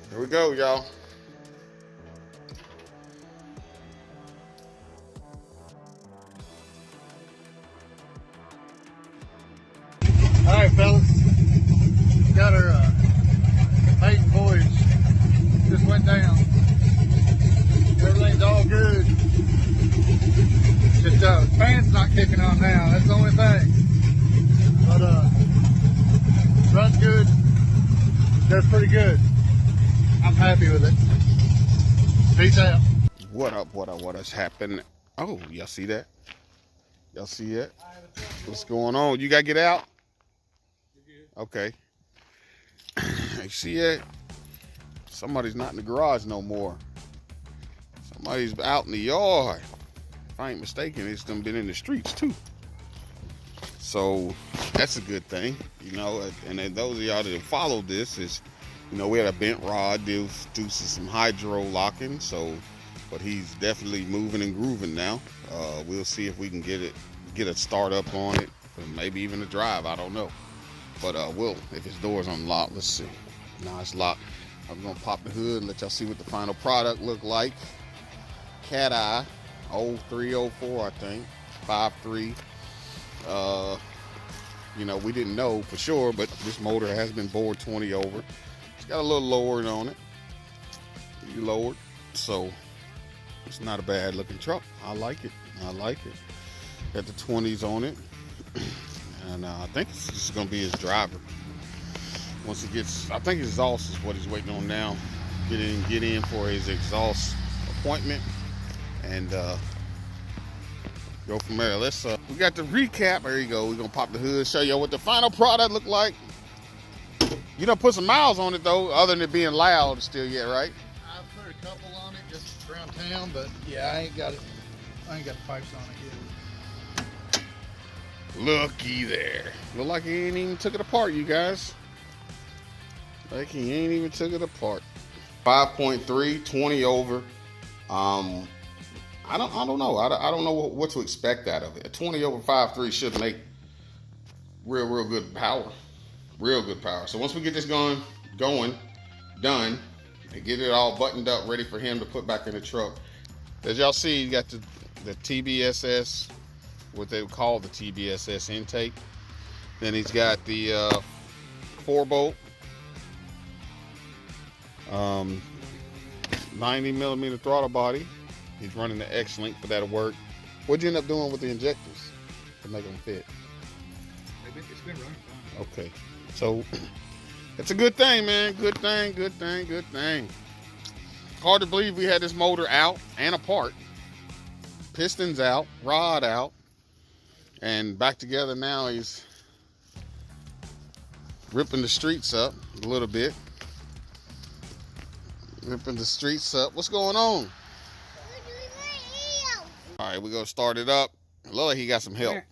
Here we go, y'all. All right, fellas. Got our maiden voyage. Just went down. Everything's all good. Just fan's not kicking on now. That's the only thing. But runs good. Does pretty good. I'm happy with it. Peace out. What up? What has happened? Oh, y'all see that? Y'all see that? What's going on? You gotta get out? Okay. You see that? Somebody's not in the garage no more. Somebody's out in the yard. If I ain't mistaken, it's done been in the streets too. So that's a good thing, you know. And then those of y'all that have followed this is, you know, we had a bent rod due to some hydro locking. So, but he's definitely moving and grooving now. We'll see if we can get a start up on it, or maybe even a drive. I don't know. But if his door's unlocked, let's see. No, it's locked. I'm gonna pop the hood and let y'all see what the final product look like. Cat Eye 0304, I think, 5.3. You know, we didn't know for sure, but this motor has been bored 20 over. It's got a little lowered on it. You lowered, so it's not a bad looking truck. I like it. Got the 20s on it. And I think it's just gonna be his driver. Once he gets, I think his exhaust is what he's waiting on now. Get in for his exhaust appointment, and go from there. Let's we got the recap. There you go. We're gonna pop the hood, show you what the final product looked like. You done put some miles on it though, other than it being loud still yet, right? I put a couple on it just around town, but yeah, I ain't got the pipes on it yet. Looky there. Look like he ain't even took it apart, you guys. Like he ain't even took it apart. 5.3, 20 over. I don't know. I don't know what to expect out of it. A 20 over 5.3 should make real good power. Real good power. So once we get this done, and get it all buttoned up, ready for him to put back in the truck. As y'all see, you got the TBSS, what they would call the TBSS intake. Then he's got the 4-bolt, 90 millimeter throttle body. He's running the X-Link for that to work. What'd you end up doing with the injectors to make them fit? It's been running fine. Okay, so it's a good thing, man. Good thing. Hard to believe we had this motor out and apart. Pistons out, rod out, and back together now. He's ripping the streets up a little bit. What's going on? All right, we're gonna start it up. Look like he got some help. I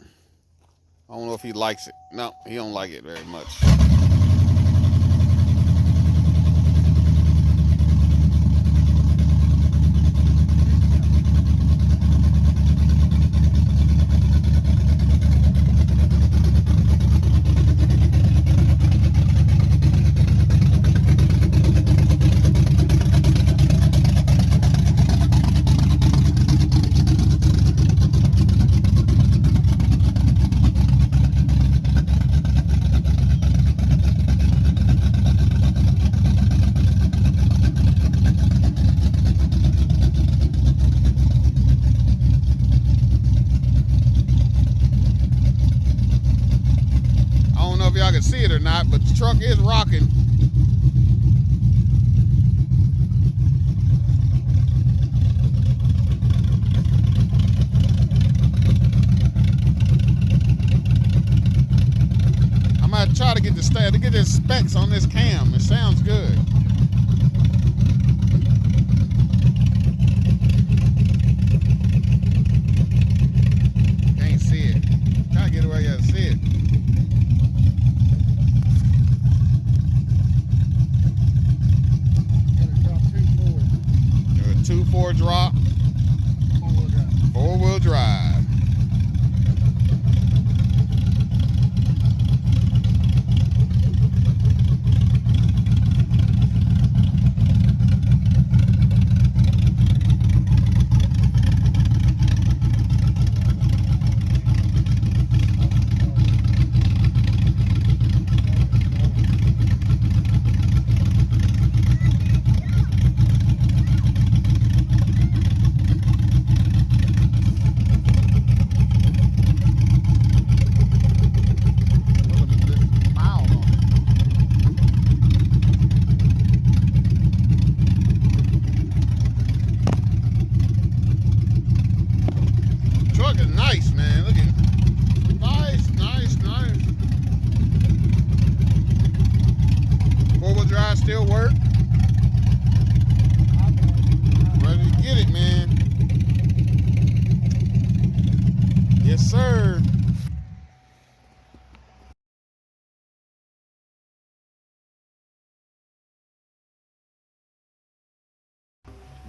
don't know if he likes it. No, he don't like it very much. Y'all can see it or not, but the truck is rocking. I'm gonna try to get the specs on this cam. It sounds good. Can't see it. Try to get it where you can see it. 2.4 drop, 4-wheel drive.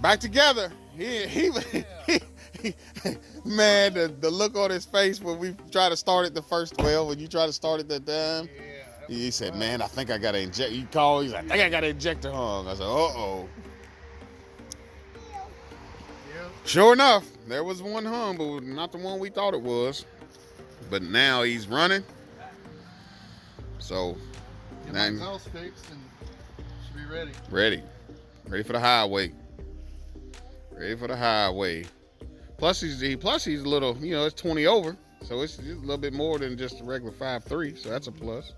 Back together. Man, the look on his face when we try to start it the first, well, when you try to start it that time, he said, man, I think I got to inject. You called, he's like, I think I got to inject the hung. I said, uh-oh. Sure enough, there was one hung, but not the one we thought it was. But now he's running. So, my exhaust fixed and should be ready. Ready for the highway. Ready for the highway. Plus he's a little, you know, it's 20 over, so it's a little bit more than just a regular 5.3, so that's a plus.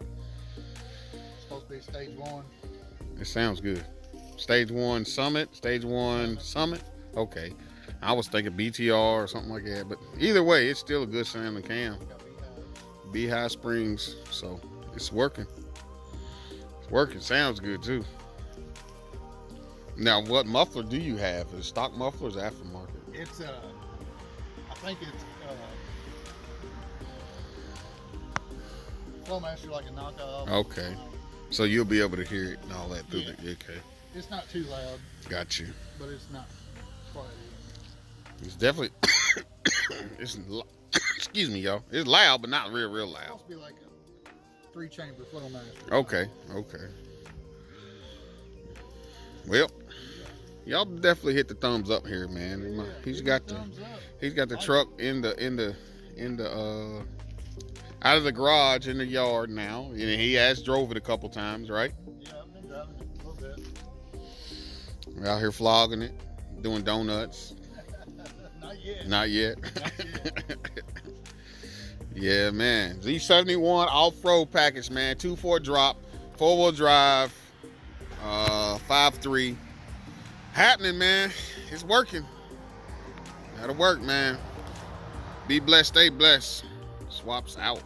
It's supposed to be stage 1. It sounds good. Stage 1 Summit, stage 1 Summit. Okay. I was thinking BTR or something like that, but either way, it's still a good sounding cam. Beehive Springs, so it's working. It's working. Sounds good too. Now, what muffler do you have? Is it stock muffler or is it aftermarket? It's I think it's Flowmaster, like a knockoff. Okay, so you'll be able to hear it and all that through the. Okay. It's not too loud. Got you. But it's not quiet. It's definitely. It's excuse me, y'all. It's loud, but not real loud. It's supposed to be like a 3-chamber Flowmaster. Okay. Well, y'all definitely hit the thumbs up here, man. Yeah, he's got the truck in the out of the garage in the yard now, and he has drove it a couple times, right? Yeah, I've been driving it a little bit. We're out here flogging it, doing donuts. Not yet. Yeah, man. Z71 off-road package, man. 2.4 drop, 4-wheel drive, 5.3. Happening, man. It's working. That'll work, man. Be blessed, stay blessed. Swaps out.